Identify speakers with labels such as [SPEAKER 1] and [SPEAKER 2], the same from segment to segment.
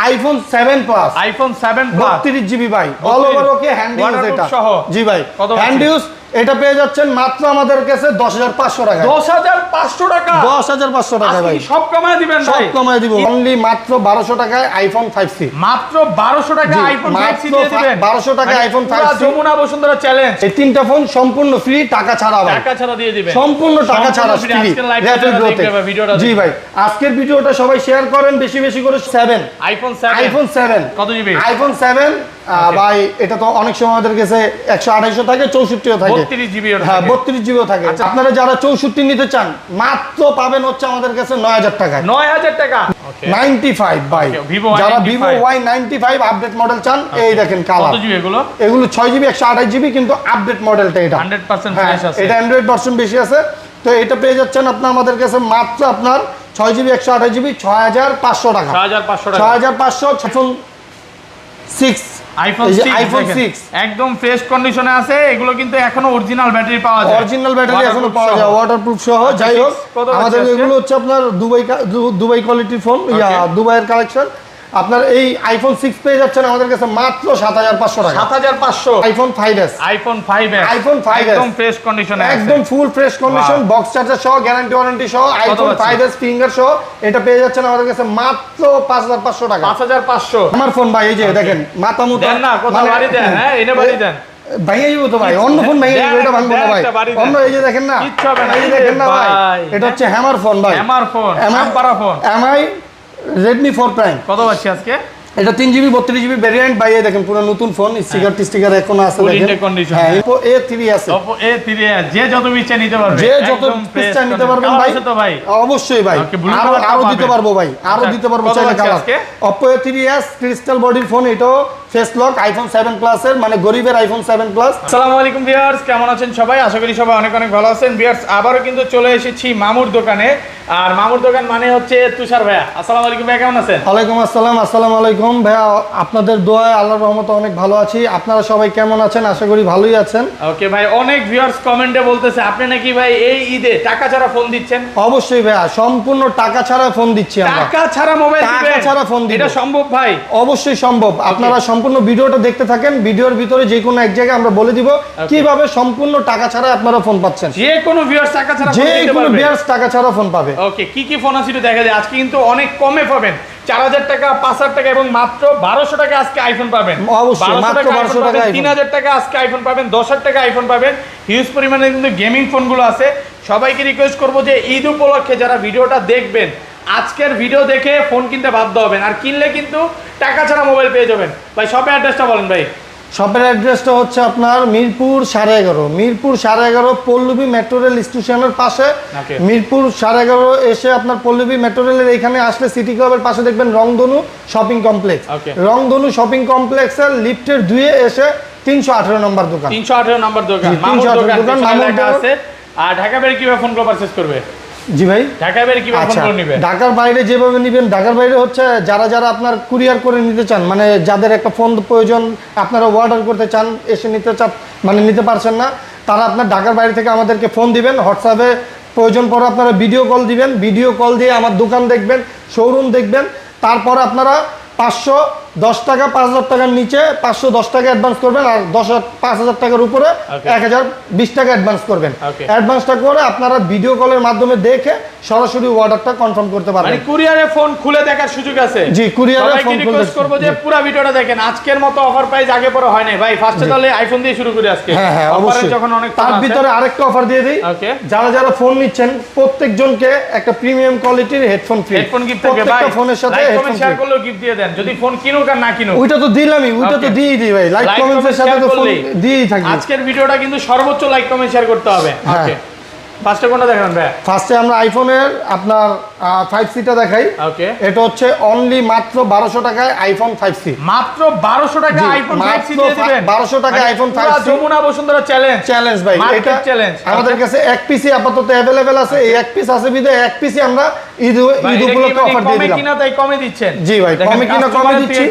[SPEAKER 1] IPhone 7 plus,
[SPEAKER 2] iPhone 7 plus
[SPEAKER 1] 32 GB ভাই, all over okay hand use এটা
[SPEAKER 2] সহ।
[SPEAKER 1] জি ভাই, হ্যান্ড ইউজ এটা পেয়ে যাচ্ছেন মাত্র আমাদের কাছে 10500 টাকা।
[SPEAKER 2] 10500 টাকা,
[SPEAKER 1] 10500 টাকা ভাই,
[SPEAKER 2] সব কমায় দিবেন ভাই,
[SPEAKER 1] সব কমায় দিব। অনলি মাত্র 1200 টাকায় আইফোন 5C,
[SPEAKER 2] মাত্র 1200 টাকা আইফোন 5C দিয়ে দিবেন।
[SPEAKER 1] 1200 টাকায় iPhone 5C,
[SPEAKER 2] Jamuna Bashundhara challenge.
[SPEAKER 1] এই তিনটা ফোন সম্পূর্ণ ফ্রি, টাকা ছাড়া ভাই,
[SPEAKER 2] টাকা ছাড়া দিয়ে দিবেন,
[SPEAKER 1] সম্পূর্ণ টাকা ছাড়া ফ্রি। জি ভাই, আজকের ভিডিওটা সবাই শেয়ার করেন বেশি বেশি করে। 7 আইফোন 7
[SPEAKER 2] কত জিবি?
[SPEAKER 1] আইফোন 7 ভাই, এটা তো অনেক সময় আমাদের কাছে 128 থাকে, 64 থাকে,
[SPEAKER 2] 32 জিবি।
[SPEAKER 1] হ্যাঁ 32 জিবিও থাকে। আপনারা যারা 64 নিতে চান মাত্র পাবেন হচ্ছে আমাদের কাছে 9000 টাকা।
[SPEAKER 2] 9000 টাকা
[SPEAKER 1] 95 ভাই, যারা ভিভো Y95 আপডেট মডেল চান, এই দেখেন কালার।
[SPEAKER 2] কত জিবি এগুলো?
[SPEAKER 1] এগুলো 6 জিবি 128 জিবি, কিন্তু আপডেট মডেলটা এটা
[SPEAKER 2] 100% ফ্রেশ আছে,
[SPEAKER 1] এটা অ্যান্ড্রয়েড ভার্সন বেশি আছে। তো এটা পেয়ে যাচ্ছেন আপনার আমাদের কাছে মাত্র আপনার 6 জিবি 128 জিবি 6500 টাকা।
[SPEAKER 2] 6500 টাকা,
[SPEAKER 1] 6500
[SPEAKER 2] আইফোন 6 আইফোন 6 একদম ফ্রেশ কন্ডিশনে আছে। এগুলো কিন্তু এখনো অরিজিনাল ব্যাটারি পাওয়া যায়,
[SPEAKER 1] অরিজিনাল ব্যাটারি এখনো পাওয়া যায়, ওয়াটারপ্রুফ সহ। যাই হোক, আমাদের এগুলো হচ্ছে আপনার দুবাই কোয়ালিটির ফোন, দুবাইয়ের কালেকশন। আপনার এই আইফোন 6 পেয়ে যাচ্ছেন আমাদের কাছে মাত্র 7500 টাকা।
[SPEAKER 2] 7500
[SPEAKER 1] আইফোন 5s,
[SPEAKER 2] আইফোন 5s
[SPEAKER 1] একদম
[SPEAKER 2] ফ্রেশ কন্ডিশনে আছে,
[SPEAKER 1] একদম full fresh condition, box charger সহ, গ্যারান্টি ওয়ারেন্টি সহ, আইফোন 5s ফিঙ্গার সহ। এটা পেয়ে যাচ্ছেন আমাদের কাছে মাত্র 5500 টাকা।
[SPEAKER 2] 5500
[SPEAKER 1] আমার ফোন ভাই, এই যে দেখেন মাথা মুতা
[SPEAKER 2] দেন না, কোথাও বাড়ি দেন, হ্যাঁ এনে বাড়ি দেন,
[SPEAKER 1] ভাইয়া যাবো তো ভাই, অন্য ফোন ভাইয়া যাবো, এটা ভাঙবো না ভাই, অন্য। এই যে দেখেন না,
[SPEAKER 2] কিচ্ছু হবে না,
[SPEAKER 1] এই যে দেখেন না ভাই, এটা হচ্ছে হ্যামার ফোন ভাই,
[SPEAKER 2] hammer phone, hammer phone,
[SPEAKER 1] MI Redmi 4 Prime।
[SPEAKER 2] কত পাচ্ছি আজকে?
[SPEAKER 1] এটা 3 জিবি 32 জিবি ভেরিয়েন্ট ভাই, এই দেখেন পুরো নতুন ফোন, স্টিকার এখন আছে দেখেন, হ্যাঁ Oppo A3 আছে,
[SPEAKER 2] Oppo A3 যে যত ইচ্ছা নিতে পারবে,
[SPEAKER 1] যে যত ইচ্ছা নিতে পারবেন ভাই,
[SPEAKER 2] তো ভাই
[SPEAKER 1] অবশ্যই ভাই, আরো দিতে পারবো ভাই, আরো দিতে পারবো চাইলে কালার। Oppo A3s ক্রিস্টাল বডির ফোন, এটাও ফেস লক, আইফোন 7 প্লাস এর, মানে গরিবের আইফোন 7 প্লাস।
[SPEAKER 2] আসসালামু আলাইকুম ভিউয়ার্স, কেমন আছেন সবাই? আশা করি সবাই অনেক অনেক ভালো আছেন। ভিউয়ার্স, আবারো কিন্তু চলে এসেছি মামুর দোকানে। আর মামুর দোকান মানে হচ্ছে তুষার ভাইয়া। আসসালামু আলাইকুম ভাইয়া, কেমন আছেন?
[SPEAKER 1] ওয়ালাইকুম আসসালাম। আসসালামু আলাইকুম ভাইয়া, আপনাদের দোয়ায় আল্লাহর রহমতে অনেক ভালো আছি। আপনারা সবাই কেমন আছেন? আশা করি ভালোই আছেন।
[SPEAKER 2] ওকে ভাই, অনেক ভিউয়ার্স কমেন্টে বলতেছে আপনি নাকি ভাই এই ঈদে টাকা ছাড়া ফোন দিচ্ছেন।
[SPEAKER 1] অবশ্যই ভাইয়া, সম্পূর্ণ টাকা ছাড়া ফোন দিচ্ছি আমরা।
[SPEAKER 2] টাকা ছাড়া মোবাইল দিবেন?
[SPEAKER 1] টাকা ছাড়া ফোন দিবেন,
[SPEAKER 2] এটা সম্ভব ভাই?
[SPEAKER 1] অবশ্যই সম্ভব। আপনারা সম্পূর্ণ ভিডিওটা দেখতে থাকেন, ভিডিওর ভিতরে যে কোনো এক জায়গায় আমরা বলে দিব কিভাবে সম্পূর্ণ টাকা ছাড়া আপনারা ফোন পাচ্ছেন।
[SPEAKER 2] যে কোনো ভিউয়ার্স টাকা ছাড়া ফোন দিতে পারবে,
[SPEAKER 1] যে কোনো ভিউয়ার্স টাকা ছাড়া ফোন পাবে।
[SPEAKER 2] ওকে, কি কি ফোন আছে একটু দেখা যায়। আজকে কিন্তু অনেক কমে পাবেন, 4000 টাকা, 5000 টাকা এবং মাত্র 1200 টাকা আজকে আইফোন পাবেন।
[SPEAKER 1] অবশ্যই মাত্র 1200 টাকা,
[SPEAKER 2] 3000 টাকা আজকে আইফোন পাবেন, 10000 টাকা আইফোন পাবেন। হিউজ পরিমাণে কিন্তু গেমিং ফোনগুলো আছে। সবাইকে রিকোয়েস্ট করব যে ঈদ উপলক্ষে যারা ভিডিওটা দেখবেন, আজকের ভিডিও দেখে ফোন কিনতে বাধ্য হবেন, আর কিনলে কিন্তু টাকা ছাড়া মোবাইল পেয়ে যাবেন। ভাই শপের অ্যাড্রেসটা বলেন ভাই।
[SPEAKER 1] শপের অ্যাড্রেসটা হচ্ছে আপনার মিরপুর 11.5 পল্লবী মেট্রো রেল স্টেশনের পাশে। মিরপুর 11.5 এসে আপনার পল্লবী মেট্রো রেলের এখানে আসলে সিটি ক্লাবের পাশে দেখবেন রংধনু শপিং কমপ্লেক্স। রংধনু শপিং কমপ্লেক্সের লিফটের 2 এসে 318 নম্বর দোকান।
[SPEAKER 2] 318 নম্বর দোকান, মামুর দোকান লেখা আছে। আর ঢাকা বাইরে কিভাবে ফোনগুলো পারচেজ করবে?
[SPEAKER 1] জি ভাই,
[SPEAKER 2] ঢাকার বাইরে কিভাবে ফোন নেবে?
[SPEAKER 1] ঢাকার বাইরে যেভাবে নেবেন, ঢাকার বাইরে হচ্ছে যারা আপনার কুরিয়ার করে নিতে চান, মানে যাদের একটা ফোন প্রয়োজন, আপনারা অর্ডার করতে চান, এসে নিতে চান, মানে নিতে পারছেন না, তারা আপনার ঢাকার বাইরে থেকে আমাদেরকে ফোন দিবেন। হোয়াটসঅ্যাপে প্রয়োজন পরে আপনারা ভিডিও কল দিবেন, ভিডিও কল দিয়ে আমার দোকান দেখবেন, শোরুম দেখবেন। তারপর আপনারা 510 টাকা, 5000 টাকার নিচে 510 টাকা অ্যাডভান্স করবেন, আর 5000 টাকার উপরে 1020 টাকা অ্যাডভান্স করবেন। অ্যাডভান্সটা করে আপনারা ভিডিও কলের মাধ্যমে দেখে সরাসরি অর্ডারটা কনফার্ম করতে পারবেন।
[SPEAKER 2] মানে কুরিয়ারে ফোন খুলে দেখার সুযোগ আছে? জি, কুরিয়ারে ফোন খুলে রিকোয়েস্ট করব যে পুরো ভিডিওটা দেখেন। আজকের মতো অফার প্রাইস আগে পরে হয় নাই ভাই। ফার্স্টে তাহলে আইফোন দিয়ে শুরু করি আজকে।
[SPEAKER 1] হ্যাঁ অবশ্যই,
[SPEAKER 2] যখন অনেক
[SPEAKER 1] তার ভিতরে আরেকটা অফার দিয়ে দেই। যারা ফোন নিচ্ছেন প্রত্যেকজনকে একটা প্রিমিয়াম কোয়ালিটির হেডফোন ফ্রি,
[SPEAKER 2] হেডফোন গিফট থাকবে ভাই।
[SPEAKER 1] ফোনের সাথে
[SPEAKER 2] হেডফোন শেয়ার করলেও গিফট দিয়ে দেন, যদি ফোন কিনুক আর না কিনুক।
[SPEAKER 1] ওইটা তো দিলামই, ওইটা তো দিই ভাই, লাইক কমেন্টের সাথে তো ফোন দিয়েই থাকি।
[SPEAKER 2] আজকের ভিডিওটা কিন্তু সর্বোচ্চ লাইক কমেন্ট শেয়ার করতে হবে। ওকে, ফার্স্টে কোনটা দেখান ভাই? ফার্স্টে আমরা আইফোনের আপনার 5C টা দেখাই। ওকে, এটা হচ্ছে অনলি মাত্র 1200 টাকায় আইফোন 5C। মাত্র 1200 টাকা আইফোন 5C দিয়ে দিবেন। 1200 টাকায় iPhone 5C, Jamuna Bashundhara challenge ভাই। এটা চ্যালেঞ্জ আমাদের কাছে এক পিসি আপাতত अवेलेबल আছে। এই এক পিস আছে বিদে এক পিসি আমরা ঈদ উপলক্ষে অফার দিয়ে দিলাম। কমে কিনা তাই কমে দিচ্ছেন? জি ভাই, কমে কিনা কমে দিচ্ছি।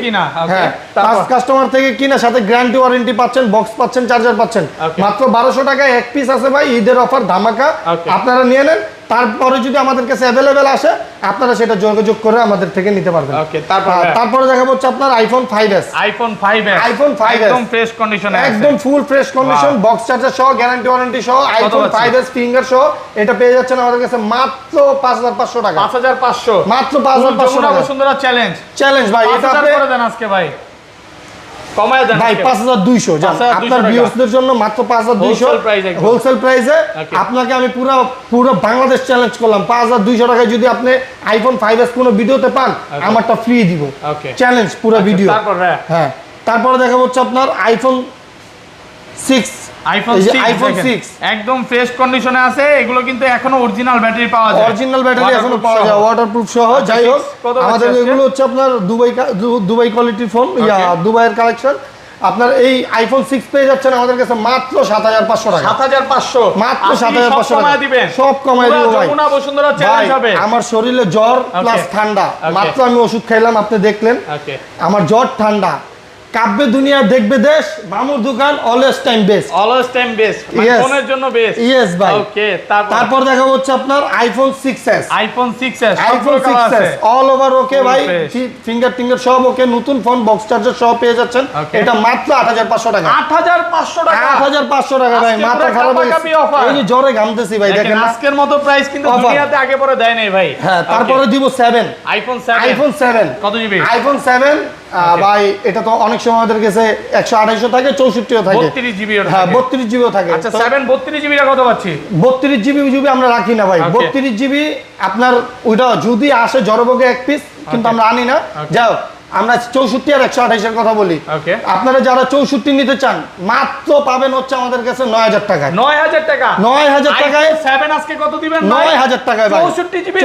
[SPEAKER 2] হ্যাঁ, পাঁচ কাস্টমার থেকে কিনা সাথে গ্যারান্টি ওয়ারেন্টি পাচ্ছেন, বক্স পাচ্ছেন, চার্জার পাচ্ছেন। মাত্র 1200 টাকায় এক পিস আছে ভাই, ঈদের অফার ধামাকা। আপনারা নিয়ে নেন,
[SPEAKER 1] তারপরে যদি আমাদের কাছে অ্যাভেলেবেল আসে আপনারা সেটা যোগাযোগ করে আমাদের থেকে নিতে পারবেন।
[SPEAKER 2] ওকে, তারপরে
[SPEAKER 1] দেখাবো হচ্ছে আপনার আইফোন 5s।
[SPEAKER 2] আইফোন 5s একদম ফ্রেশ কন্ডিশনে আছে,
[SPEAKER 1] একদম full fresh condition, box charger সহ, গ্যারান্টি ওয়ারেন্টি সহ, আইফোন 5s ফিঙ্গার সহ এটা পেয়ে যাচ্ছেন আমাদের কাছে মাত্র 5500 টাকা।
[SPEAKER 2] 5500
[SPEAKER 1] মাত্র 5500 টাকা।
[SPEAKER 2] বসুন্ধরা চ্যালেঞ্জ
[SPEAKER 1] ভাই, এটা আপনি
[SPEAKER 2] করে দেন আজকে ভাই, কমায় দেন
[SPEAKER 1] ভাই 5200 জান আপনার ভিউয়ার্সদের জন্য মাত্র 5200 হোলসেল প্রাইসে আপনাকে আমি পুরো বাংলাদেশ চ্যালেঞ্জ করলাম। 5200 টাকায় যদি আপনি আইফোন 5s কোনো ভিডিওতে পান আমারটা ফ্রি দিব, চ্যালেঞ্জ পুরো ভিডিও। হ্যাঁ, তারপরে দেখা হচ্ছে আপনার আইফোন 6
[SPEAKER 2] একদম ফ্রেশ কন্ডিশনে আছে, এগুলো কিন্তু এখনো অরিজিনাল ব্যাটারি পাওয়া যায়,
[SPEAKER 1] অরিজিনাল ব্যাটারি এখনো পাওয়া যায়, ওয়াটারপ্রুফ সহ। যাই হোক, আমাদের এগুলো হচ্ছে আপনার দুবাই কোয়ালিটির ফোন, দুবাইয়ের কালেকশন। আপনার এই আইফোন 6 পেয়ে যাচ্ছেন আমাদের কাছে মাত্র 7500 টাকা।
[SPEAKER 2] 7500
[SPEAKER 1] মাত্র 7500 টাকা
[SPEAKER 2] দিবেন,
[SPEAKER 1] সব কমায় দিব ভাই।
[SPEAKER 2] যমুনা বসুন্ধরা চ্যালেঞ্জ হবে।
[SPEAKER 1] আমার শরীরে জ্বর প্লাস ঠান্ডা, মাত্র আমি ওষুধ খাইলাম, আপনি দেখলেন আমার জ্বর ঠান্ডা। কাব্যে দুনিয়া দেখবে দেশ, মামুর দোকান অলওয়েজ টাইম বেস্ট,
[SPEAKER 2] ফোনের জন্য বেস্ট।
[SPEAKER 1] ইয়েস ভাই।
[SPEAKER 2] ওকে,
[SPEAKER 1] তারপর দেখা হচ্ছে আপনার iPhone 6s।
[SPEAKER 2] IPhone 6s
[SPEAKER 1] all over ওকে ভাই, ফিঙ্গার সব ওকে, নতুন ফোন, বক্স চার্জার সব পেয়ে যাচ্ছেন। এটা মাত্র 8500 টাকা।
[SPEAKER 2] 8500 টাকা,
[SPEAKER 1] 8500 টাকা ভাই, মাথা খারাপ হয়ে গেছে, এই যে জ্বরে ঘামতেছি ভাই, দেখেন
[SPEAKER 2] আজকের মতো প্রাইস কিন্তু দুনিয়াতে আগে পরে দেয় নাই ভাই।
[SPEAKER 1] হ্যাঁ, তারপরে দিব 7 আইফোন 7
[SPEAKER 2] কত জিবি?
[SPEAKER 1] আইফোন 7 ভাই, এটা তো অনেক সময় আমাদের কাছে 128 থাকে, 64 থাকে,
[SPEAKER 2] 32 জিবি।
[SPEAKER 1] হ্যাঁ, 32 জিবিও থাকে।
[SPEAKER 2] আচ্ছা, 7 32 জিবি কত পাচ্ছি?
[SPEAKER 1] 32 জিবি আমরা রাখি না ভাই। 32 জিবি আপনার ওইটা যদি আসে জড়বগে এক পিস, কিন্তু আমরা আনি না। যাও, আমরা 64 আর 128 এর কথা বলি। আপনারা যারা 64 নিতে চান মাত্র পাবেন হচ্ছে আমাদের কাছে 9000 টাকায়।
[SPEAKER 2] 9000 টাকা,
[SPEAKER 1] 9000 টাকায়
[SPEAKER 2] 7 আজকে কত দিবেন?
[SPEAKER 1] 9000 টাকায় ভাই,
[SPEAKER 2] 64 জিবি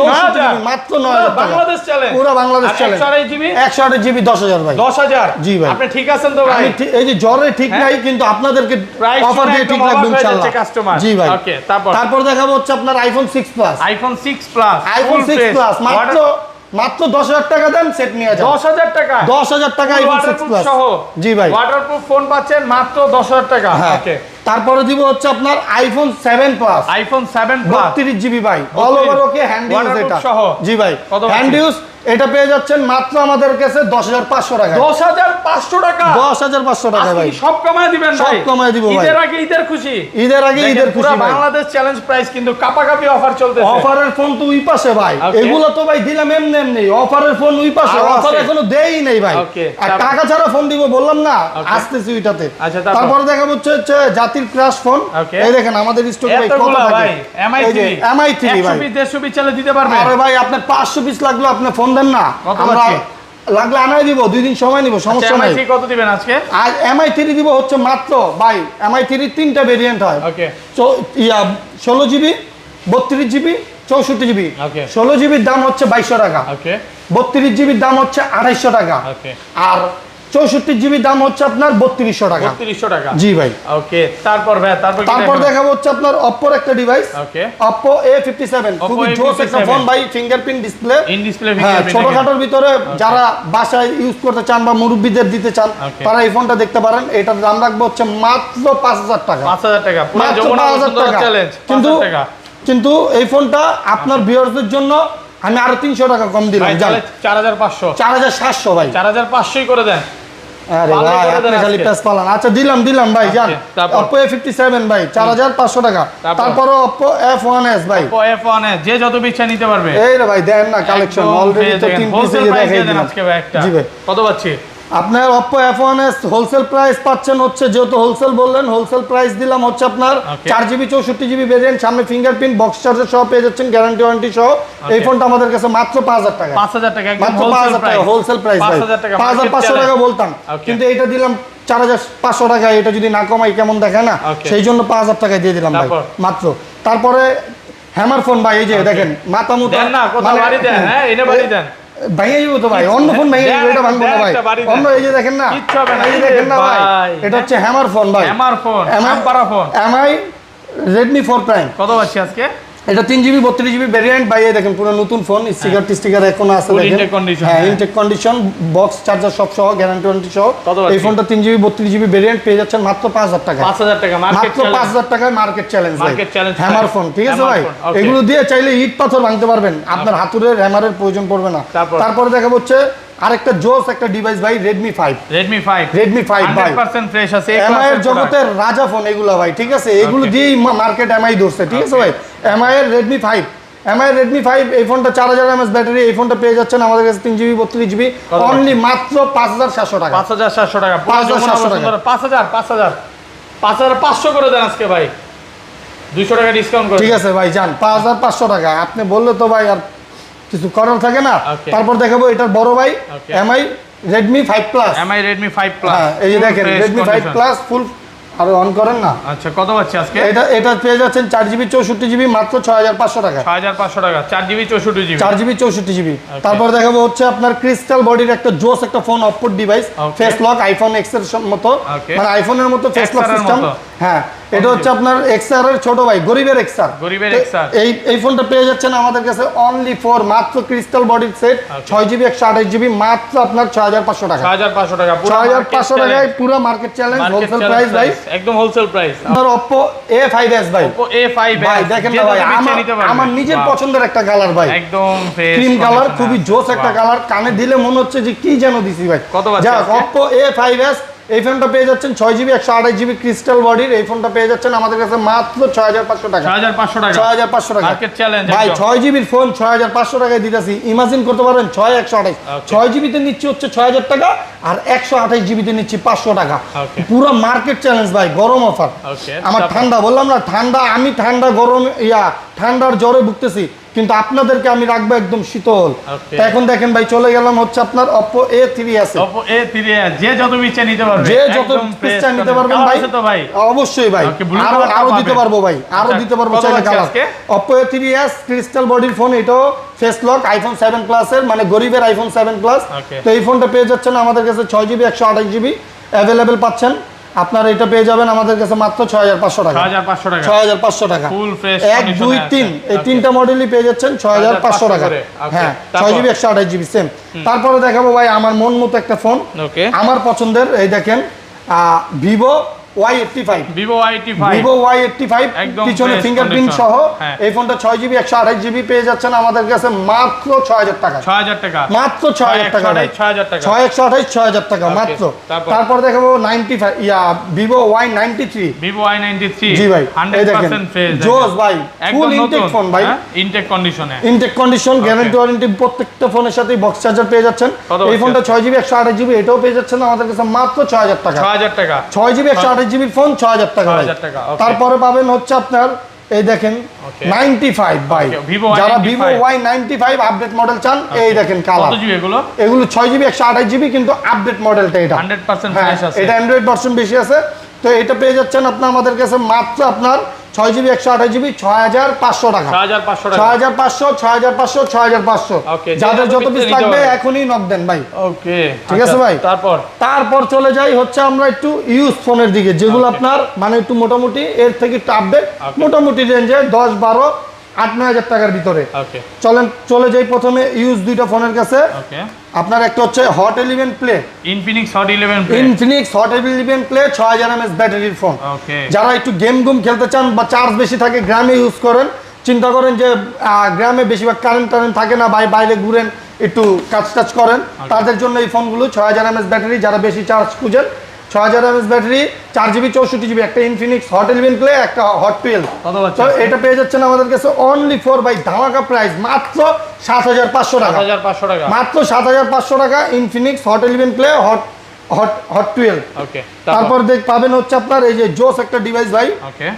[SPEAKER 1] মাত্র 9000 টাকা,
[SPEAKER 2] বাংলাদেশ চ্যালেঞ্জ,
[SPEAKER 1] পুরো বাংলাদেশ চ্যালেঞ্জ।
[SPEAKER 2] 128
[SPEAKER 1] জিবি 10000 ভাই।
[SPEAKER 2] 10000
[SPEAKER 1] জি ভাই,
[SPEAKER 2] আপনি ঠিক আছেন তো ভাই?
[SPEAKER 1] এই যে জ্বরে ঠিক নাই, কিন্তু আপনাদেরকে অফার দিয়ে ঠিক রাখবো ইনশাআল্লাহ। জি ভাই।
[SPEAKER 2] ওকে,
[SPEAKER 1] তারপর দেখাবো হচ্ছে আপনার আইফোন 6 প্লাস।
[SPEAKER 2] আইফোন 6 প্লাস
[SPEAKER 1] মাত্র 10000 টাকা দেন, সেট নিয়ে যান।
[SPEAKER 2] 10000 টাকা,
[SPEAKER 1] 10000 টাকা আইফোন 6 প্লাস
[SPEAKER 2] সহ।
[SPEAKER 1] জি ভাই,
[SPEAKER 2] ওয়াটারপ্রুফ ফোন পাচ্ছেন মাত্র 10000 টাকা। ওকে,
[SPEAKER 1] তারপরে দিব হচ্ছে আপনার iPhone 7 plus.
[SPEAKER 2] IPhone 7 plus
[SPEAKER 1] 32 GB ভাই, all over okay, hand use এটা
[SPEAKER 2] সহ।
[SPEAKER 1] জি ভাই, হ্যান্ড ইউজ এটা পেয়ে যাচ্ছেন মাত্র আমাদের কাছে 10500 টাকা।
[SPEAKER 2] 10500 টাকা,
[SPEAKER 1] 10500 টাকা ভাই,
[SPEAKER 2] সব কমায় দিবেন ভাই,
[SPEAKER 1] সব কমায় দিব ভাই।
[SPEAKER 2] ঈদের আগে ঈদের খুশি,
[SPEAKER 1] ঈদের আগে ঈদের খুশি ভাই।
[SPEAKER 2] বাংলাদেশ চ্যালেঞ্জ প্রাইস কিন্তু কাপাকাপি অফার চলতেছে।
[SPEAKER 1] অফারের ফোন তো ওই পাশে ভাই, এগুলো তো ভাই দিলাম এমনি। অফারের ফোন ওই পাশে, অফার এখনো দেই নাই ভাই। আর টাকা ছাড়া ফোন দিব বললাম না, আসতেছি ওইটাতে। তারপর দেখাবো হচ্ছে জাতির ক্রাশ ফোন। এই দেখেন আমাদের স্টকে ভাই কত থাকে, MI3 ভাই
[SPEAKER 2] 100 পিস 150 পিস চলে দিতে পারবে।
[SPEAKER 1] আরে ভাই, আপনি 500 পিস লাগলো আপনি ফোন দেন না, আমরা লাগলে আনাই দিব, 2 দিন সময় নিব, সমস্যা নাই।
[SPEAKER 2] MI3 কত দিবেন আজকে?
[SPEAKER 1] আর MI3 দিব হচ্ছে মাত্র ভাই, MI3 তিনটা ভেরিয়েন্ট হয়।
[SPEAKER 2] ওকে,
[SPEAKER 1] 16 জিবি, 32 জিবি, 64 জিবি। 16 জিবির দাম হচ্ছে 2200 টাকা। ওকে, 32 জিবির দাম হচ্ছে 2800 টাকা। ওকে, আর 64 জিবি দাম হচ্ছে আপনার 3200 টাকা।
[SPEAKER 2] 3200 টাকা,
[SPEAKER 1] জি ভাই।
[SPEAKER 2] ওকে, তারপর
[SPEAKER 1] দেখাবো হচ্ছে আপনার Oppo একটা ডিভাইস। ওকে, Oppo A57 খুবই জোস একটা ফোন ভাই, fingerprint display,
[SPEAKER 2] in display fingerprint.
[SPEAKER 1] ছোটখাটোর ভিতরে যারা বাসায় ইউজ করতে চান বা মুরব্বিদের দিতে চান, তারা এই ফোনটা দেখতে পারেন। এটার দাম রাখবো হচ্ছে মাত্র 5000 টাকা।
[SPEAKER 2] 5000 টাকা, পুরো যমুনা বসুন্ধরা চ্যালেঞ্জ।
[SPEAKER 1] কিন্তু এই ফোনটা আপনার ভিউয়ারদের জন্য আমি আরো 300 টাকা কম দিলাম,
[SPEAKER 2] 4500,
[SPEAKER 1] 4700 ভাই,
[SPEAKER 2] 4500 করে দেন।
[SPEAKER 1] আরে ভাই, আপনি খালি প্যাস পালান। আচ্ছা, দিলাম ভাই, জান। Oppo A57 ভাই 4500 টাকা। তারপরে Oppo F1s ভাই,
[SPEAKER 2] Oppo F1s যে যত ইচ্ছা নিতে পারবে।
[SPEAKER 1] এই রে ভাই, দেন না কালেকশন অলরেডি তো 3 পিস দেখাই দিলাম
[SPEAKER 2] আজকে ভাই একটা। জি ভাই, কত পাচ্ছি?
[SPEAKER 1] আপনার Oppo F1s হোলসেল প্রাইস পাচ্ছেন হচ্ছে, যেহেতু হোলসেল বললেন, হোলসেল প্রাইস দিলাম হচ্ছে আপনার 4 জিবি 64 জিবি ভেরিয়েন্ট, সামনে ফিঙ্গারপ্রিন্ট, বক্স চার্জার সহ পেয়ে যাচ্ছেন, গ্যারান্টি ওয়ারেন্টি সহ। এই ফোনটা আমাদের কাছে মাত্র 5000 টাকা।
[SPEAKER 2] 5000 টাকা, একদম
[SPEAKER 1] হোলসেল প্রাইস, হোলসেল প্রাইস ভাই। 5500 টাকা বলতাম, কিন্তু এইটা দিলাম 4500 টাকা। এটা যদি না কমাই কেমন দেখে না, সেই জন্য 5000 টাকায় দিয়ে দিলাম ভাই মাত্র। তারপরে হ্যামার ফোন ভাই, এই যে দেখেন মাথা মুটা
[SPEAKER 2] দেন না, কত বাড়ি দেন, হ্যাঁ এনে বাড়ি দেন,
[SPEAKER 1] ভাইয়া যাবো তো ভাই, অন্য ফোন ভাইয়া যাবো, এটা ভাঙবো না ভাই। অন্য এই যে দেখেন না,
[SPEAKER 2] কিচ্ছু হবে না,
[SPEAKER 1] এই যে দেখেন না ভাই, এটা হচ্ছে হ্যামার ফোন ভাই,
[SPEAKER 2] হ্যামার ফোন, পারা ফোন,
[SPEAKER 1] MI Redmi 4 Prime।
[SPEAKER 2] কত আছে আজকে?
[SPEAKER 1] এটা 3GB 32GB ভেরিয়েন্ট ভাই, এই দেখেন পুরো নতুন ফোন, স্টিকার এখনো আছে দেখেন।
[SPEAKER 2] ইনটেক কন্ডিশন,
[SPEAKER 1] হ্যাঁ ইনটেক কন্ডিশন, বক্স চার্জার সব সহ, গ্যারান্টি ওয়ারেন্টি সহ। এই ফোনটা 3GB 32GB ভেরিয়েন্ট পেয়ে যাচ্ছেন মাত্র 5000 টাকা।
[SPEAKER 2] 5000 টাকা মার্কেট
[SPEAKER 1] মাত্র 5000 টাকায় মার্কেট চ্যালেঞ্জ ভাই,
[SPEAKER 2] মার্কেট চ্যালেঞ্জ
[SPEAKER 1] হ্যামার ফোন, ঠিক আছে ভাই। এগুলো দিয়ে চাইলে ইট পাথর ভাঙতে পারবেন, আপনার হাতুড়ের হ্যামারের প্রয়োজন পড়বে না। তারপরে দেখাবো হচ্ছে আরেকটা জোস একটা ডিভাইস ভাই, Redmi 5 ভাই
[SPEAKER 2] 100% ফ্রেশ আছে,
[SPEAKER 1] এমআই এর জগতের রাজা ফোন এগুলো ভাই, ঠিক আছে। এগুলো দিয়েই মার্কেট এমআই ধরছে, ঠিক আছে ভাই। এমআই এর Redmi 5 এই ফোনটা 4000 mAh ব্যাটারি। এই ফোনটা পেয়ে যাচ্ছেন আমাদের কাছে 3GB 32GB অনলি মাত্র 5700 টাকা।
[SPEAKER 2] 5700 টাকা,
[SPEAKER 1] 5700 টাকা,
[SPEAKER 2] 5500 করে দেন আজকে ভাই, 200 টাকা ডিসকাউন্ট করে।
[SPEAKER 1] ঠিক আছে ভাই যান 5500 টাকা। আপনি বললে তো ভাই আর কিছু করার থাকে না। তারপর দেখাবো এটার বড় ভাই এমআই Redmi 5 Plus। হ্যাঁ এই যে দেখেন Redmi 5 Plus ফুল, আর অন করেন না।
[SPEAKER 2] আচ্ছা কত পাচ্ছি আজকে?
[SPEAKER 1] এটা পেয়ে যাচ্ছেন 4GB 64GB মাত্র 6500 টাকা।
[SPEAKER 2] 6500 টাকা 4GB 64GB
[SPEAKER 1] 4GB 64GB। তারপর দেখাবো হচ্ছে আপনার ক্রিস্টাল বডির একটা জোস একটা ফোন, অপর device, face lock, iPhone x এর মতো, মানে আইফোনের মতো ফেস লক সিস্টেম। হ্যাঁ এটা হচ্ছে আপনার এক্সআর এর ছোট ভাই, গরিবের এক্সআর। এই ফোনটা পেয়ে যাচ্ছেন আমাদের কাছে অনলি ফর মাত্র ক্রিস্টাল বডির সেট 6GB 128GB মাত্র আপনার 6500 টাকা।
[SPEAKER 2] 6500 টাকা
[SPEAKER 1] 6500 টাকায় পুরো মার্কেট চ্যালেঞ্জ, হোলসেল প্রাইস ভাই,
[SPEAKER 2] একদম হোলসেল প্রাইস।
[SPEAKER 1] আপনার Oppo A5s ভাই,
[SPEAKER 2] Oppo A5s
[SPEAKER 1] ভাই দেখেন না ভাই, আমার নিজের পছন্দের একটা কালার ভাই,
[SPEAKER 2] একদম
[SPEAKER 1] ক্রিম কালার, খুবই জোস একটা কালার, কানে দিলে মনে হচ্ছে যে কি যেন দিছি ভাই। যা Oppo A5s এই ফোনটা পেয়ে যাচ্ছেন 6GB 128GB ক্রিস্টাল বডির। এই ফোনটা পেয়ে যাচ্ছেন আমাদের কাছে মাত্র 6500 টাকা। 6500 টাকা
[SPEAKER 2] মার্কেট চ্যালেঞ্জ
[SPEAKER 1] ভাই। 6GB এর ফোন 6500 টাকায় দিতেছি। ইমাজিন করতে পারবেন 6128, 6GB তে নিচ্ছি হচ্ছে 6000 টাকা, আর 128GB তে নিচ্ছি 500 টাকা। পুরো মার্কেট চ্যালেঞ্জ ভাই, গরম অফার। আমার ঠান্ডা বললাম না, আমি ঠান্ডা গরম ঠান্ডার জ্বরে ভুগতেছি, কিন্তু আপনাদেরকে আমি রাখবো একদম শীতল। এখন দেখেন ভাই, চলে গেলাম হচ্ছে আপনার Oppo A3s।
[SPEAKER 2] Oppo A3s যে যত ইচ্ছা নিতে পারবে,
[SPEAKER 1] যে যত ইচ্ছা নিতে পারবেন ভাই, অবশ্যই ভাই, আরো দিতে পারবো ভাই, আরো দিতে পারবো চাইলে কালার। Oppo A3s ক্রিস্টাল বডির ফোন, এটাও ফেস লক, আইফোন 7 প্লাস এর, মানে গরিবের আইফোন 7 প্লাস। তো এই ফোনটা পেয়ে যাচ্ছেন আমাদের কাছে 6GB 128GB অ্যাভেলেবেল পাচ্ছেন। আপনারা এটা পেয়ে যাবেন আমাদের কাছে মাত্র 6500 টাকা। 6500 টাকা
[SPEAKER 2] ফুল ফ্রেশ
[SPEAKER 1] 1 2 3 এই তিনটা মডেলই পেয়ে যাচ্ছেন 6500 টাকা। হ্যাঁ 6GB 128GB সেম। তারপরে দেখাবো ভাই আমার মন মতো একটা ফোন, আমার পছন্দের, এই দেখেন Vivo Y85 পিছনে ফিঙ্গারপ্রিন্ট সহ এই ফোনটা 6GB 128GB পেয়ে যাচ্ছেন আমাদের কাছে মাত্র 6000 টাকা। মাত্র 6000 টাকা ভাই, 6128 টাকা মাত্র। তারপর দেখাবো 95 Vivo Y93 জি ভাই, এই দেখেন জোস ভাই, ফুল ইনটেক ফোন ভাই, ইনটেক কন্ডিশন, গ্যারান্টি ওয়ারেন্টি প্রত্যেকটা ফোনের সাথে বক্স চার্জার পেয়ে যাচ্ছেন। এই ফোনটা 6GB 128GB এটাও পেয়ে যাচ্ছেন আমাদের কাছে মাত্র 6000 টাকা। 6GB 128GB ফোন 6000 টাকা ভাই। তারপরে পাবেন হচ্ছে আপনার এই দেখেন 95 ভাই, যারা Vivo Y95 আপডেট মডেল চান, এই দেখেন কালার, এগুলো 6GB 128GB কিন্তু আপডেট মডেলটা, এটা
[SPEAKER 2] 100% ফ্রেশ আছে,
[SPEAKER 1] এটা অ্যান্ড্রয়েড ভার্সন বেশি আছে। তো এটা পেয়ে যাচ্ছেন আপনার আমাদের কাছে মাত্র আপনার 6GB 128GB 6500 টাকা। 6500 যাদের যত পিস লাগবে এখনই নক দেন ভাই।
[SPEAKER 2] ওকে
[SPEAKER 1] ঠিক আছে ভাই। তারপর চলে যাই হচ্ছে আমরা একটু ইউজ ফোনের দিকে, যেগুলো আপনার মানে একটু মোটামুটি এর থেকে একটু আপডেট, মোটামুটি রেঞ্জে 10 12 8-9 টাকার ভিতরে। চলে যাই প্রথমে ইউজ দুইটা ফোনের কাছে। আপনার একটা হচ্ছে hot 11 play, Infinix hot 11 play 6000 mAh ব্যাটারির ফোন। যারা একটু গেম খেলতে চান বা চার্জ বেশি থাকে, গ্রামে ইউজ করেন, চিন্তা করেন যে গ্রামে বেশিরভাগ কারেন্ট থাকে না, বাইরে ঘুরেন, একটু কাজ করেন, তাদের জন্য এই ফোনগুলো 6000 mAh ব্যাটারি, যারা বেশি চার্জ খুঁজেন 6000 mAh ব্যাটারি, 4GB 64GB, একটা ইনফিনিক্স হট 11 প্লে, একটা হট 12। তো এটা পেয়ে যাচ্ছেন আমাদের কাছে অনলি ফর বাই ধামাকা প্রাইস মাত্র 7500 টাকা। মাত্র 7500 টাকা ইনফিনিক্স হট 11 প্লে হট 12। তারপর পাবেন হচ্ছে আপনার এই যে জোস একটা ডিভাইস ভাই,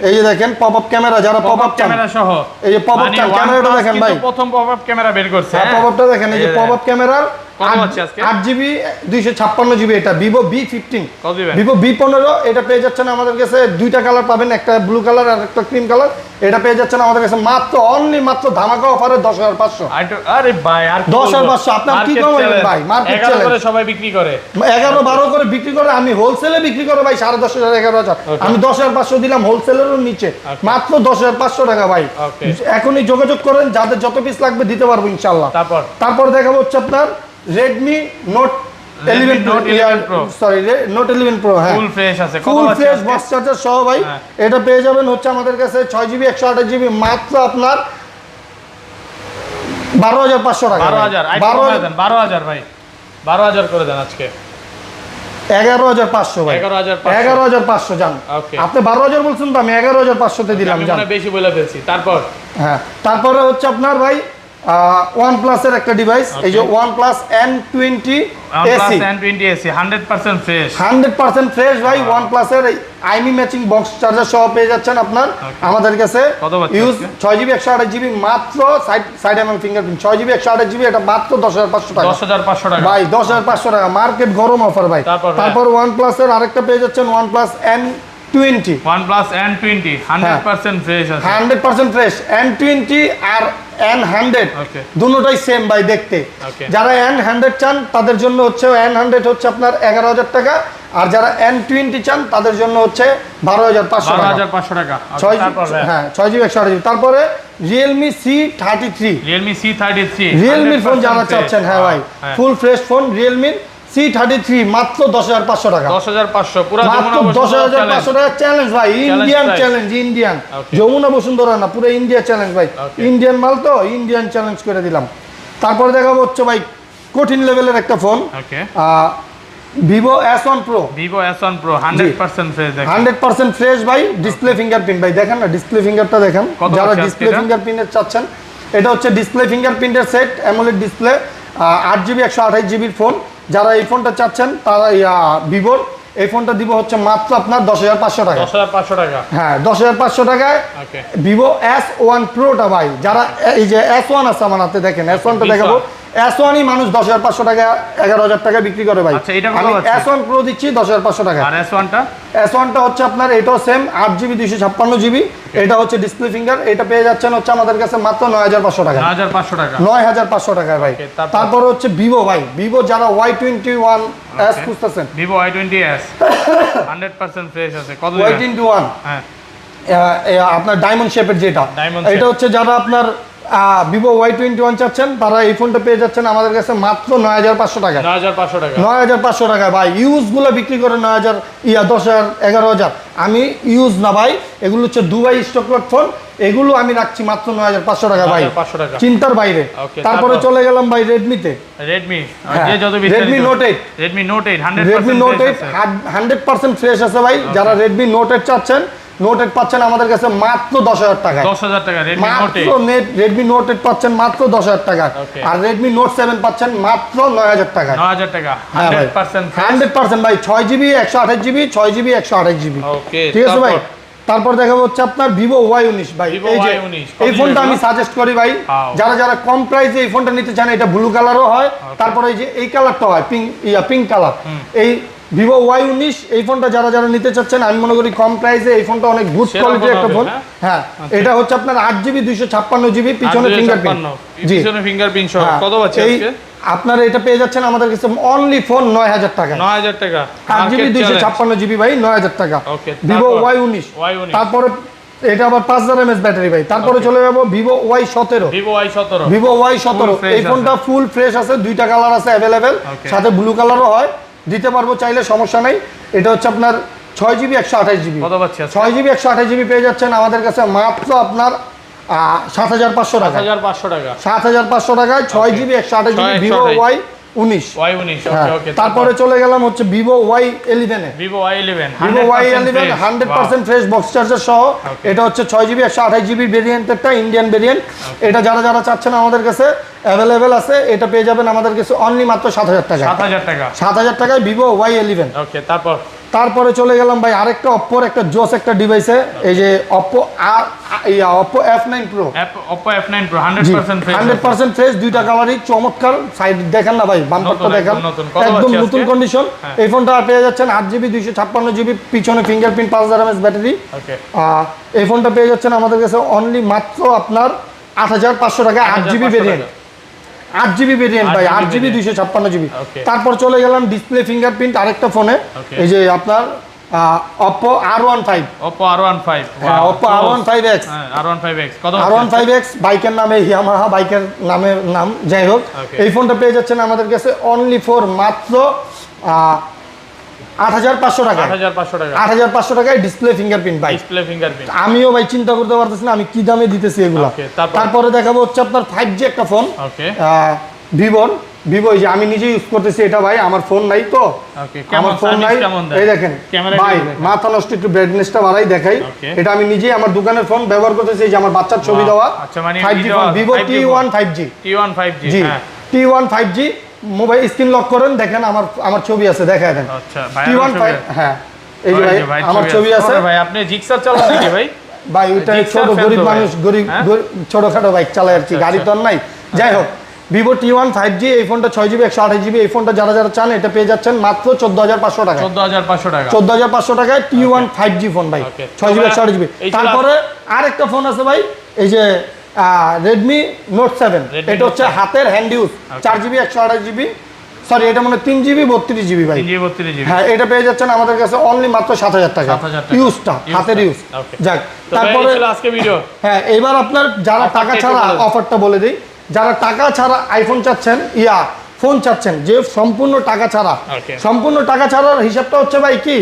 [SPEAKER 1] এই যে দেখেন পপ আপ ক্যামেরা, যারা পপ আপ ক্যামেরা সহ, এই যে পপ আপ ক্যামেরাটা দেখেন ভাই,
[SPEAKER 2] প্রথম পপ আপ ক্যামেরা বের করছে।
[SPEAKER 1] পপ আপটা দেখেন, এই যে পপ আপ ক্যামেরার
[SPEAKER 2] কত আছে আজকে?
[SPEAKER 1] 8GB 256GB, এটা Vivo B15।
[SPEAKER 2] কত দিবেন?
[SPEAKER 1] Vivo B15 এটা পেয়ে যাচ্ছেন আমাদের কাছে দুইটা কালার পাবেন, একটা ব্লু কালার আর একটা ক্রিম কালার। এটা পেয়ে যাচ্ছেন আমাদের কাছে মাত্র অনলি মাত্র ধামাকা অফারে 10500।
[SPEAKER 2] আরে ভাই আর
[SPEAKER 1] 10500 আপনার কি কম হবেন ভাই? মার্কেট চ্যালেঞ্জ
[SPEAKER 2] করে সবাই বিক্রি করে
[SPEAKER 1] 11 12 করে বিক্রি করে, আমি হোলসেলে বিক্রি করে ভাই 10500 11000। আমি 10500 দিলাম হোলসেলেরও নিচে, মাত্র 10500 টাকা ভাই। এখনই যোগাযোগ করেন, যাদের যত পিস লাগবে দিতে পারবো ইনশাআল্লাহ। তারপর দেখাবো হচ্ছে আপনার Redmi Note 11 Pro, sorry Note 11 Pro। হ্যাঁ,
[SPEAKER 2] ফুল ফ্রেশ আছে,
[SPEAKER 1] ফুল ফ্রেশ বক্স চার্জার সহ ভাই। এটা পেয়ে যাবেন হচ্ছে আমাদের কাছে 6GB 128GB মাত্র আপনার 12500 টাকা।
[SPEAKER 2] 12000 ভাই, 12000 করে দেন আজকে।
[SPEAKER 1] 11500 ভাই, 11500 জান। আপনি 12000 বলছেন তো, আমি 11500 তে দিলাম জান।
[SPEAKER 2] বেশি বলে ফেলছি।
[SPEAKER 1] তারপরে হচ্ছে আপনার ভাই OnePlus এর একটা ডিভাইস, এই যে OnePlus N20 AC 100% fresh, 100% fresh ভাই। OnePlus এর আইমি ম্যাচিং বক্স চার্জার সহ পেয়ে যাচ্ছেন আপনার আমাদের কাছে। ইউজ 6GB 128GB মাত্র, side MM fingerprint, 6GB 128GB, এটা মাত্র 10500 টাকা।
[SPEAKER 2] 10500 টাকা
[SPEAKER 1] ভাই, 10500 টাকা মার্কেট গরম অফার ভাই। তারপর OnePlus এর আরেকটা পেয়ে যাচ্ছেন OnePlus N20,
[SPEAKER 2] OnePlus N20 100% fresh আছে,
[SPEAKER 1] 100% ফ্রেশ। N20 আর N100 দুটোটাই সেম ভাই দেখতে। যারা N100 চান তাদের জন্য হচ্ছে N100 হচ্ছে আপনার 11000 টাকা, আর যারা N20 চান তাদের জন্য হচ্ছে 12500 টাকা। 6GB 128GB। তারপরে Realme C33, Realme ফোন যারা চাচ্ছেন, হ্যাঁ ভাই, full fresh phone Realme C33 মাত্র 10500 টাকা।
[SPEAKER 2] 10500 পুরো
[SPEAKER 1] মাত্র 10500 টাকা চ্যালেঞ্জ ভাই, Indian challenge, Indian Jamuna Bashundhara না, পুরো ইন্ডিয়া চ্যালেঞ্জ ভাই। ইন্ডিয়ান মাল তো, ইন্ডিয়ান চ্যালেঞ্জ করে দিলাম। তারপরে দেখাবো হচ্ছে ভাই কঠিন লেভেলের একটা phone, Vivo S1 Pro, 100% fresh, 100% fresh ভাই। ডিসপ্লে ফিঙ্গারপ্রিন্ট ভাই, দেখেন না ডিসপ্লে ফিঙ্গারটা দেখেন, যারা ডিসপ্লে ফিঙ্গারপ্রিন্টের চাচ্ছেন। এটা হচ্ছে ডিসপ্লে ফিঙ্গারপ্রিন্টের set, AMOLED display, 8GB 128GB phone. যারা এই ফোনটা চাচ্ছেন তারা ভিভোর এই ফোনটা দিব হচ্ছে মাত্র আপনার 10500 টাকা।
[SPEAKER 2] 10500 টাকা,
[SPEAKER 1] হ্যাঁ 10500 টাকায় Vivo S1 Proটা ভাই। যারা এই যে S1 আছে আমার হাতে দেখেন, S1টা দেখাবো। S1ই মানুষ 10500 টাকা 11000 টাকা বিক্রি করে ভাই। আমি S1 Pro দিচ্ছি 10500 টাকা।
[SPEAKER 2] আর S1টা
[SPEAKER 1] হচ্ছে আপনার এটাও সেম 8GB 256GB, এটা হচ্ছে ডিসপ্লে ফিঙ্গার। এটা পেয়ে যাচ্ছেন হচ্ছে আমাদের কাছে মাত্র 9500 টাকা, 9500 টাকায় ভাই। তারপর হচ্ছে Vivo ভাই, Vivo যারা Y21s খুঁজতেছেন,
[SPEAKER 2] Vivo Y20s 100% ফ্রেশ আছে। কত
[SPEAKER 1] Y21? হ্যাঁ, আপনার ডায়মন্ড শেপের যেটা, এটা হচ্ছে যারা আপনার Vivo Y21 চাচ্ছেন তারা এই ফোনটা পেয়ে যাচ্ছেন আমাদের কাছে মাত্র 9500 টাকা। 9500 টাকা ভাই। ইউজ গুলো বিক্রি করে 9000 10000 11000। আমি ইউজ না ভাই, এগুলো হচ্ছে দুবাই স্টক লট ফোন, এগুলো আমি রাখছি মাত্র 9500 টাকা ভাই, চিন্তার বাইরে। তারপরে চলে গেলাম ভাই রেডমিতে, Redmi Note 8, Redmi Note 8 100% fresh আছে ভাই। যারা Redmi Note 8 চাচ্ছেন, Note 8 পাচ্ছেন আমাদের কাছে মাত্র 10000 টাকা।
[SPEAKER 2] 10000 টাকা
[SPEAKER 1] Redmi Note 8 পাচ্ছেন মাত্র 10000 টাকা। আর Redmi Note 7 পাচ্ছেন মাত্র 9000 টাকা।
[SPEAKER 2] 9000 টাকা
[SPEAKER 1] 100% ভাই। 6GB 128GB, 6GB 128GB। ঠিক আছে ভাই। তারপর দেখাবো হচ্ছে আপনার Vivo Y19 ভাই। এই ফোনটা আমি সাজেস্ট করি ভাই, যারা কম প্রাইসে এই ফোনটা নিতে চান। এটা ব্লু কালারও হয়, তারপরে এই যে এই কালারটা হয় পিঙ্ক কালার। এই Vivo Y19 এই ফোনটা যারা নিতে চাচ্ছেন, আমি মনে করি কম প্রাইসে এই ফোনটা অনেক গুড কোয়ালিটির একটা ফোন। হ্যাঁ, এটা হচ্ছে আপনার 8GB 256GB, পিছনে ফিঙ্গারপ্রিন্ট। জি,
[SPEAKER 2] পিছনে ফিঙ্গারপ্রিন্ট সহ। কত আছে আজকে?
[SPEAKER 1] আপনারা এটা পেয়ে যাচ্ছেন আমাদের কাছে অনলি ফোন 9000 টাকা।
[SPEAKER 2] 9000 টাকা
[SPEAKER 1] 8GB 256GB ভাই, 9000 টাকা Vivo Y19। তারপরে এটা আবার 5000 mAh ব্যাটারি ভাই। তারপরে চলে যাবো Vivo Y17, Vivo Y17 এই ফোনটা ফুল ফ্রেশ আছে, দুইটা কালার আছে अवेलेबल, সাথে ব্লু কালারও হয়, দিতে পারবো চাইলে, সমস্যা নাই। এটা হচ্ছে আপনার 6GB 128GB। 6GB 128GB পেয়ে যাচ্ছেন আমাদের কাছে মাত্র আপনার 7500 টাকা। 7500 টাকায় 6GB 128GB Vivo Y19। তারপরে চলে গেলাম হচ্ছে Vivo Y11 এ। Vivo Y11 100% fresh box charger সহ। এটা হচ্ছে 6GB 128GB ভেরিয়েন্টেরটা, ইন্ডিয়ান ভেরিয়েন্ট। এটা যারা চাচ্ছেন আমাদের কাছে অ্যাভেলেবেল আছে। এটা পেয়ে যাবেন আমাদের কাছে অনলি মাত্র 7000 টাকা। 7000 টাকায় Vivo Y11। তারপরে চলে গেলাম ভাই আরেকটা Oppo একটা জোস একটা ডিভাইসে, এই যে Oppo Oppo F9 Pro
[SPEAKER 2] Oppo F9 Pro 100% fresh
[SPEAKER 1] 100% fresh, দুইটা কালারই চমৎকার। সাইড দেখেন না ভাই, বাম্পারটা দেখেন একদম নতুন কন্ডিশন। এই ফোনটা পেয়ে যাচ্ছেন 8GB 256GB, পিছনে ফিঙ্গারপ্রিন্ট, 5000 mAh ব্যাটারি।
[SPEAKER 2] ওকে,
[SPEAKER 1] এই ফোনটা পেয়ে যাচ্ছেন আমাদের কাছে অনলি মাত্র আপনার 8500 টাকা, 8GB ভেরিয়েন্ট, 8GB ভেরিয়েন্ট ভাই, 8GB 256GB। তারপর চলে গেলাম ডিসপ্লে ফিঙ্গারপ্রিন্ট আরেকটা ফোনে, এই যে আপনার Oppo R15,
[SPEAKER 2] Oppo R15,
[SPEAKER 1] Oppo R15X,
[SPEAKER 2] R15X কত?
[SPEAKER 1] R15X বাইকের নামে Yamaha বাইকের নাম, যাই হোক এই ফোনটা পেয়ে যাচ্ছেন আমাদের কাছে অনলি ফর মাত্র 8500 টাকা, 8500 টাকায় ডিসপ্লে ফিঙ্গারপ্রিন্ট ভাই।
[SPEAKER 2] ডিসপ্লে ফিঙ্গারপ্রিন্ট
[SPEAKER 1] আমিও ভাই চিন্তা করতে পারতেছি না আমি কি দামে দিতেছি এগুলা। তারপরে দেখাবো হচ্ছে আপনার 5G একটা ফোন, ভিভো, এই যে আমি নিজে ইউজ করতেছি এটা ভাই, আমার ফোন নাই তো, আমার ফোন নাই। এই দেখেন ভাই, মাথা নষ্ট, একটু ব্রাইটনেসটা বাড়াই দেখাই। এটা আমি নিজেই আমার দোকানের ফোন ব্যবহার করতেছি, এই যে আমার বাচ্চার ছবি দেওয়া 5G phone, Vivo T1 5G, জি T1 5G। Mobile screen lock করেন, দেখেন আমার ছবি আছে, দেখায় দেন।
[SPEAKER 2] আচ্ছা ভাই,
[SPEAKER 1] T1 হ্যাঁ এই যে ভাই আমার ছবি আছে
[SPEAKER 2] ভাই। আপনি জিক্সার চালান নাকি ভাই?
[SPEAKER 1] ভাই ওইটা ছোট গরিব মানুষ, গরিব ছোটখাটো বাইক চালায় আর কি, গাড়ি তো আর নাই। যাই হোক ভিভো T1 5G, এই ফোনটা 6GB 128GB। এই ফোনটা যারা যারা চান এটা পেয়ে যাচ্ছেন মাত্র 14500 টাকা, 14500 টাকায় T1 5G ফোন ভাই, 6GB 128GB। তারপরে আরেকটা ফোন আছে ভাই, এই যে Redmi Note 7, এটা হচ্ছে হাতের hand use, 4GB 128GB, sorry এটা মানে 3GB 32GB ভাই,
[SPEAKER 2] 3GB 32GB।
[SPEAKER 1] হ্যাঁ এটা পেয়ে যাচ্ছেন আমাদের কাছে অনলি মাত্র 7000 টাকা, ইউজটা হাতের ইউজ। যাক তারপরে
[SPEAKER 2] আজকে ভিডিও,
[SPEAKER 1] হ্যাঁ এবার আপনার যারা টাকা ছাড়া, অফারটা বলে দিই, যারা টাকা ছাড়া আইফোন চাচ্ছেন, ফোন চাচ্ছেন, যে সম্পূর্ণ টাকা ছাড়া, সম্পূর্ণ টাকা ছাড়ার হিসাবটা হচ্ছে ভাই কি,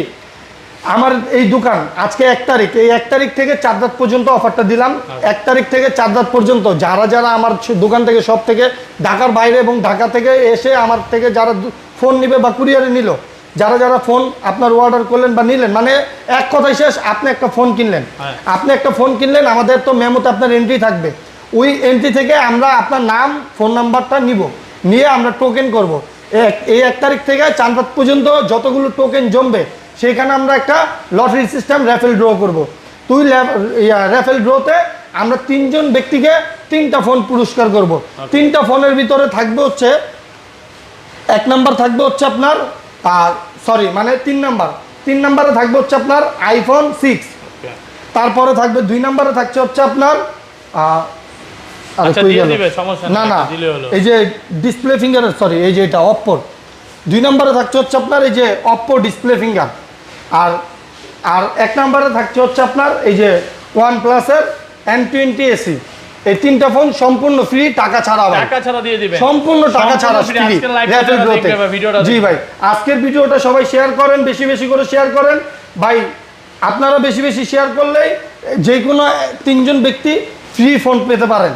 [SPEAKER 1] আমার এই দোকান আজকে 1 তারিখ, এই 1 তারিখ থেকে 4 রাত পর্যন্ত অফারটা দিলাম। 1 তারিখ থেকে 4 রাত পর্যন্ত যারা যারা আমার দোকান থেকে, সব থেকে ঢাকার বাইরে এবং ঢাকা থেকে এসে আমার থেকে যারা ফোন নিবে বা কুরিয়ারে নিল, যারা যারা ফোন আপনার অর্ডার করলেন বা নিলেন, মানে এক কথাই শেষ, আপনি একটা ফোন কিনলেন, আপনি একটা ফোন কিনলেন, আমাদের তো মেমোতে আপনার এন্ট্রি থাকবে, ওই এন্ট্রি থেকে আমরা আপনার নাম, ফোন নাম্বারটা নিয়ে আমরা টোকেন করব। এই 1 তারিখ থেকে 4 রাত পর্যন্ত যতগুলো টোকেন জমবে, সেইখানে আমরা একটা লটারি সিস্টেম র্যাফেল ড্র করব। তুই র্যাফেল ড্রতে আমরা 3 জন ব্যক্তিকে 3টা ফোন পুরস্কার করব। 3টা ফোনের ভিতরে থাকবে হচ্ছে, 1 নাম্বার থাকবে হচ্ছে আপনার সরি মানে 3 নাম্বারে থাকবে হচ্ছে আপনার iPhone 6, তারপরে থাকবে 2 নাম্বারে থাকছে হচ্ছে আপনার এই যে ডিসপ্লে ফিঙ্গার, সরি এই যে এটা Oppo, 2 নাম্বারে থাকছে হচ্ছে আপনার এই যে Oppo ডিসপ্লে ফিঙ্গার, আর 1 নাম্বারে থাকছে হচ্ছে আপনার এই যে OnePlus এর N20 AC। এই 3টা ফোন সম্পূর্ণ ফ্রি, টাকা ছাড়া ভাই,
[SPEAKER 2] টাকা ছাড়া দিয়ে দিবেন,
[SPEAKER 1] সম্পূর্ণ টাকা ছাড়া ফ্রি। জি ভাই, আজকের ভিডিওটা সবাই শেয়ার করেন, বেশি বেশি করে শেয়ার করেন ভাই। আপনারা বেশি বেশি শেয়ার করলেই যে কোনো 3 জন ব্যক্তি ফ্রি ফোন পেতে পারেন।